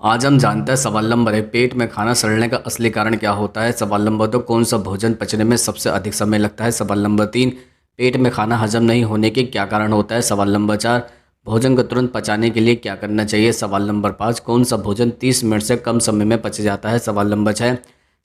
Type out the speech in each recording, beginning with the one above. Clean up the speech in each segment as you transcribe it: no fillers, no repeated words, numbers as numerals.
आज हम जानते हैं सवाल नंबर 1, पेट में खाना सड़ने का असली कारण क्या होता है। सवाल नंबर 2, कौन सा भोजन पचने में सबसे अधिक समय लगता है। सवाल नंबर 3, पेट में खाना हजम नहीं होने के क्या कारण होता है। सवाल नंबर 4, भोजन को तुरंत पचाने के लिए क्या करना चाहिए। सवाल नंबर 5, कौन सा भोजन 30 मिनट से कम समय में पच जाता है। सवाल नंबर 6,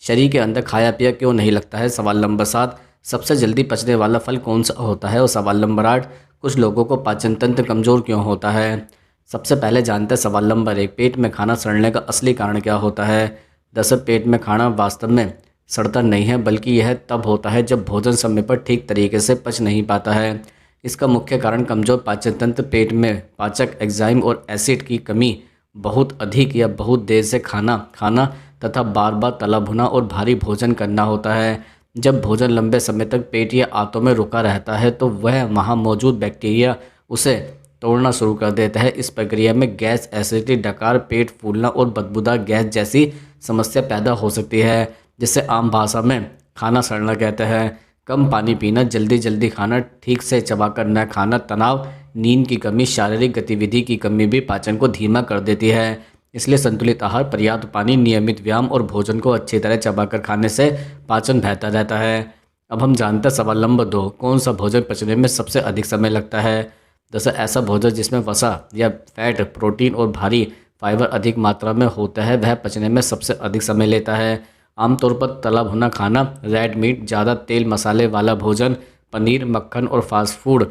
शरीर के अंदर खाया पिया क्यों नहीं लगता है। सवाल नंबर 7, सबसे जल्दी पचने वाला फल कौन सा होता है। और सवाल नंबर 8, कुछ लोगों को पाचन तंत्र कमज़ोर क्यों होता है। सबसे पहले जानते हैं सवाल नंबर 1, पेट में खाना सड़ने का असली कारण क्या होता है। दरअसल पेट में खाना वास्तव में सड़ता नहीं है, बल्कि यह तब होता है जब भोजन समय पर ठीक तरीके से पच नहीं पाता है। इसका मुख्य कारण कमज़ोर पाचन तंत्र, पेट में पाचक एंजाइम और एसिड की कमी, बहुत अधिक या बहुत देर से खाना खाना तथा बार बार तला भुना और भारी भोजन करना होता है। जब भोजन लंबे समय तक पेट या आंतों में रुका रहता है तो वह वहाँ मौजूद बैक्टीरिया उसे तोड़ना शुरू कर देता है। इस प्रक्रिया में गैस, एसिडिटी, डकार, पेट फूलना और बदबूदार गैस जैसी समस्या पैदा हो सकती है, जिसे आम भाषा में खाना सड़ना कहते हैं। कम पानी पीना, जल्दी जल्दी खाना, ठीक से चबाकर न खाना, तनाव, नींद की कमी, शारीरिक गतिविधि की कमी भी पाचन को धीमा कर देती है। इसलिए संतुलित आहार, पर्याप्त पानी, नियमित व्यायाम और भोजन को अच्छी तरह चबाकर खाने से पाचन बेहतर रहता है। अब हम जानते हैं सवाल नंबर 2, कौन सा भोजन पचने में सबसे अधिक समय लगता है। जैसे ऐसा भोजन जिसमें वसा या फैट, प्रोटीन और भारी फाइबर अधिक मात्रा में होता है वह पचने में सबसे अधिक समय लेता है। आमतौर पर तला भुना खाना, रेड मीट, ज़्यादा तेल मसाले वाला भोजन, पनीर, मक्खन और फास्ट फूड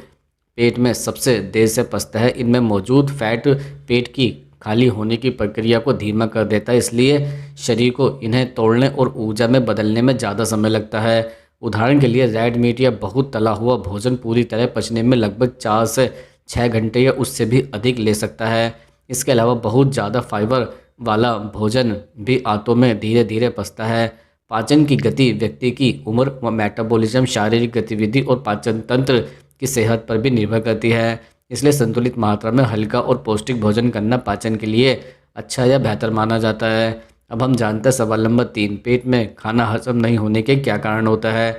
पेट में सबसे देर से पचता है। इनमें मौजूद फैट पेट की खाली होने की प्रक्रिया को धीमा कर देता है, इसलिए शरीर को इन्हें तोड़ने और ऊर्जा में बदलने में ज़्यादा समय लगता है। उदाहरण के लिए रेड मीट या बहुत तला हुआ भोजन पूरी तरह पचने में लगभग 4 से 6 घंटे या उससे भी अधिक ले सकता है। इसके अलावा बहुत ज़्यादा फाइबर वाला भोजन भी आंतों में धीरे धीरे पचता है। पाचन की गति व्यक्ति की उम्र व मेटाबॉलिज्म, शारीरिक गतिविधि और पाचन तंत्र की सेहत पर भी निर्भर करती है। इसलिए संतुलित मात्रा में हल्का और पौष्टिक भोजन करना पाचन के लिए अच्छा या बेहतर माना जाता है। अब हम जानते हैं सवाल नंबर 3, पेट में खाना हजम नहीं होने के क्या कारण होता है।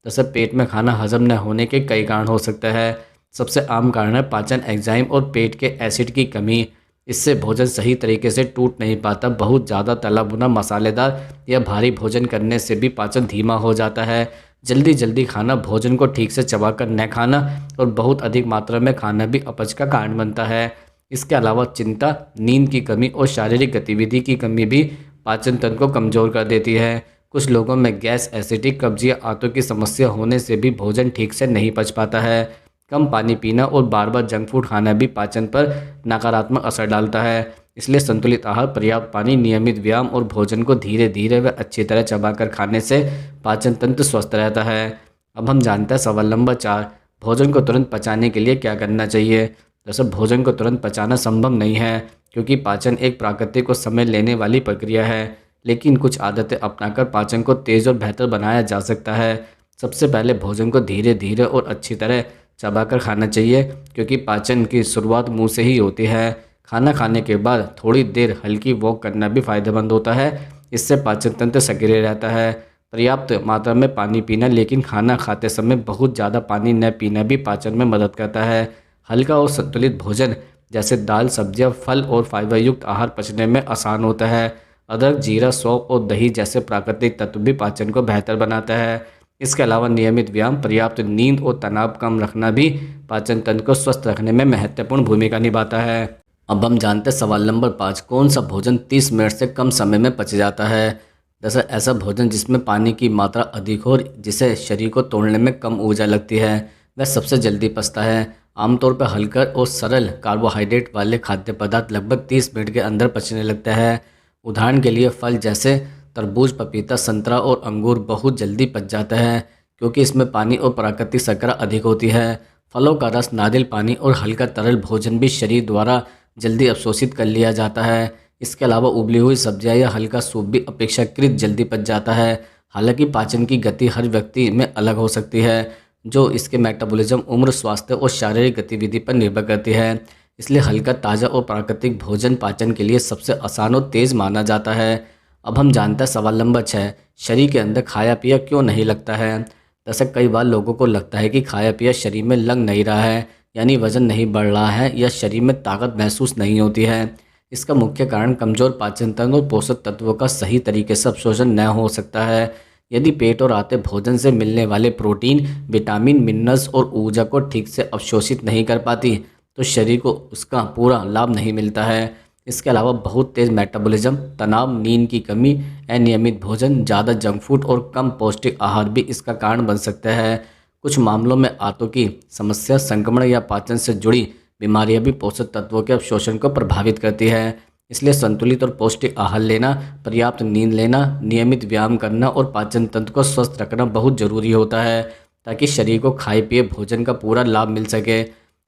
जैसे पेट में खाना हजम न होने के कई कारण हो सकते हैं। सबसे आम कारण है पाचन एंजाइम और पेट के एसिड की कमी। इससे भोजन सही तरीके से टूट नहीं पाता। बहुत ज़्यादा तला भुना, मसालेदार या भारी भोजन करने से भी पाचन धीमा हो जाता है। जल्दी जल्दी खाना, भोजन को ठीक से चबाकर न खाना और बहुत अधिक मात्रा में खाना भी अपच का कारण बनता है। इसके अलावा चिंता, नींद की कमी और शारीरिक गतिविधि की कमी भी पाचन तंत्र को कमज़ोर कर देती है। कुछ लोगों में गैस, एसिडिटी, कब्ज या आंतों की समस्या होने से भी भोजन ठीक से नहीं पच पाता है। कम पानी पीना और बार बार जंक फूड खाना भी पाचन पर नकारात्मक असर डालता है। इसलिए संतुलित आहार, पर्याप्त पानी, नियमित व्यायाम और भोजन को धीरे धीरे व अच्छी तरह चबाकर खाने से पाचन तंत्र स्वस्थ रहता है। अब हम जानते हैं सवाल नंबर 4, भोजन को तुरंत पचाने के लिए क्या करना चाहिए। जैसे भोजन को तुरंत पचाना संभव नहीं है, क्योंकि पाचन एक प्राकृतिक और समय लेने वाली प्रक्रिया है। लेकिन कुछ आदतें अपनाकर पाचन को तेज़ और बेहतर बनाया जा सकता है। सबसे पहले भोजन को धीरे धीरे और अच्छी तरह चबाकर खाना चाहिए, क्योंकि पाचन की शुरुआत मुंह से ही होती है। खाना खाने के बाद थोड़ी देर हल्की वॉक करना भी फायदेमंद होता है। इससे पाचन तंत्र सक्रिय रहता है। पर्याप्त मात्रा में पानी पीना, लेकिन खाना खाते समय बहुत ज़्यादा पानी न पीना भी पाचन में मदद करता है। हल्का और संतुलित भोजन जैसे दाल, सब्जियां, फल और फाइबर युक्त आहार पचने में आसान होता है। अदरक, जीरा, सौंफ और दही जैसे प्राकृतिक तत्व भी पाचन को बेहतर बनाता है। इसके अलावा नियमित व्यायाम, पर्याप्त नींद और तनाव कम रखना भी पाचन तंत्र को स्वस्थ रखने में महत्वपूर्ण भूमिका निभाता है। अब हम जानते हैं सवाल नंबर 5, कौन सा भोजन 30 मिनट से कम समय में पच जाता है। जैसे ऐसा भोजन जिसमें पानी की मात्रा अधिक हो, जिसे शरीर को तोड़ने में कम ऊर्जा लगती है, वह सबसे जल्दी पचता है। आमतौर पर हल्का और सरल कार्बोहाइड्रेट वाले खाद्य पदार्थ लगभग 30 मिनट के अंदर पचने लगते हैं। उदाहरण के लिए फल जैसे तरबूज, पपीता, संतरा और अंगूर बहुत जल्दी पच जाता है, क्योंकि इसमें पानी और प्राकृतिक शर्करा अधिक होती है। फलों का रस, नारियल पानी और हल्का तरल भोजन भी शरीर द्वारा जल्दी अवशोषित कर लिया जाता है। इसके अलावा उबली हुई सब्जियां या हल्का सूप भी अपेक्षाकृत जल्दी पच जाता है। हालांकि पाचन की गति हर व्यक्ति में अलग हो सकती है, जो इसके मेटाबॉलिज्म, उम्र, स्वास्थ्य और शारीरिक गतिविधि पर निर्भर करती है। इसलिए हल्का, ताज़ा और प्राकृतिक भोजन पाचन के लिए सबसे आसान और तेज़ माना जाता है। अब हम जानते हैं सवाल नंबर 6, शरीर के अंदर खाया पिया क्यों नहीं लगता है। जैसे कई बार लोगों को लगता है कि खाया पिया शरीर में लग नहीं रहा है, यानी वजन नहीं बढ़ रहा है या शरीर में ताकत महसूस नहीं होती है। इसका मुख्य कारण कमज़ोर पाचन तंत्र और पोषक तत्वों का सही तरीके से अवशोषण न हो सकता है। यदि पेट और आंतें भोजन से मिलने वाले प्रोटीन, विटामिन, मिनरल्स और ऊर्जा को ठीक से अवशोषित नहीं कर पाती तो शरीर को उसका पूरा लाभ नहीं मिलता है। इसके अलावा बहुत तेज़ मेटाबॉलिज्म, तनाव, नींद की कमी, अनियमित भोजन, ज़्यादा जंक फूड और कम पौष्टिक आहार भी इसका कारण बन सकते हैं। कुछ मामलों में आंतों की समस्या, संक्रमण या पाचन से जुड़ी बीमारियां भी पोषक तत्वों के अवशोषण को प्रभावित करती है। इसलिए संतुलित और पौष्टिक आहार लेना, पर्याप्त नींद लेना, नियमित व्यायाम करना और पाचन तंत्र को स्वस्थ रखना बहुत ज़रूरी होता है ताकि शरीर को खाए पिए भोजन का पूरा लाभ मिल सके।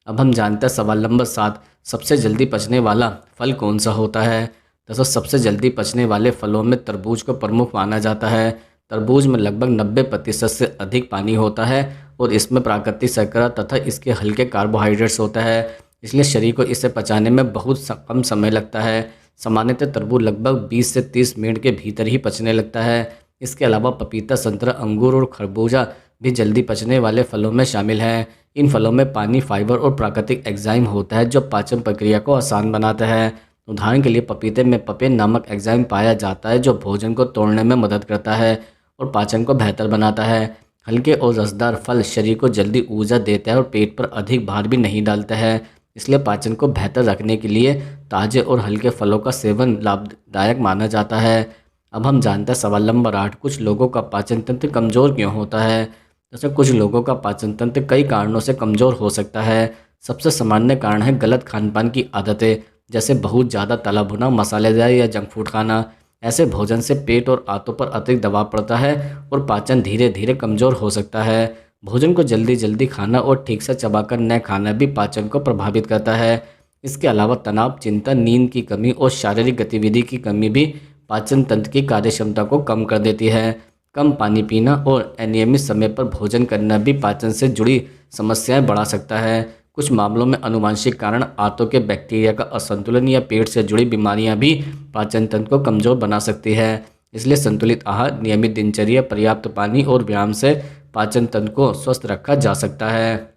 अब हम जानते हैं सवाल नंबर 7, सबसे जल्दी पचने वाला फल कौन सा होता है। दोस्तों, सबसे जल्दी पचने वाले फलों में तरबूज को प्रमुख माना जाता है। तरबूज में लगभग 90% से अधिक पानी होता है और इसमें प्राकृतिक शर्करा तथा इसके हल्के कार्बोहाइड्रेट्स होता है, इसलिए शरीर को इसे पचाने में बहुत कम समय लगता है। सामान्यतः तरबूज लगभग 20 से 30 मिनट के भीतर ही पचने लगता है। इसके अलावा पपीता, संतरा, अंगूर और खरबूजा भी जल्दी पचने वाले फलों में शामिल हैं। इन फलों में पानी, फाइबर और प्राकृतिक एंजाइम होता है जो पाचन प्रक्रिया को आसान बनाता है। उदाहरण के लिए पपीते में पपेन नामक एंजाइम पाया जाता है जो भोजन को तोड़ने में मदद करता है और पाचन को बेहतर बनाता है। हल्के और रसदार फल शरीर को जल्दी ऊर्जा देता है और पेट पर अधिक भार भी नहीं डालता है, इसलिए पाचन को बेहतर रखने के लिए ताज़े और हल्के फलों का सेवन लाभदायक माना जाता है। अब हम जानते हैं सवाल नंबर 8, कुछ लोगों का पाचन तंत्र कमज़ोर क्यों होता है। जैसे कुछ लोगों का पाचन तंत्र कई कारणों से कमज़ोर हो सकता है। सबसे सामान्य कारण है गलत खान पान की आदतें, जैसे बहुत ज़्यादा तला भुना, मसालेदार या जंक फूड खाना। ऐसे भोजन से पेट और आंतों पर अतिरिक्त दबाव पड़ता है और पाचन धीरे धीरे कमज़ोर हो सकता है। भोजन को जल्दी जल्दी खाना और ठीक से चबाकर न खाना भी पाचन को प्रभावित करता है। इसके अलावा तनाव, चिंता, नींद की कमी और शारीरिक गतिविधि की कमी भी पाचन तंत्र की कार्यक्षमता को कम कर देती है। कम पानी पीना और अनियमित समय पर भोजन करना भी पाचन से जुड़ी समस्याएं बढ़ा सकता है। कुछ मामलों में आनुवंशिक कारण, आंतों के बैक्टीरिया का असंतुलन या पेट से जुड़ी बीमारियां भी पाचन तंत्र को कमज़ोर बना सकती है। इसलिए संतुलित आहार, नियमित दिनचर्या, पर्याप्त पानी और व्यायाम से पाचन तंत्र को स्वस्थ रखा जा सकता है।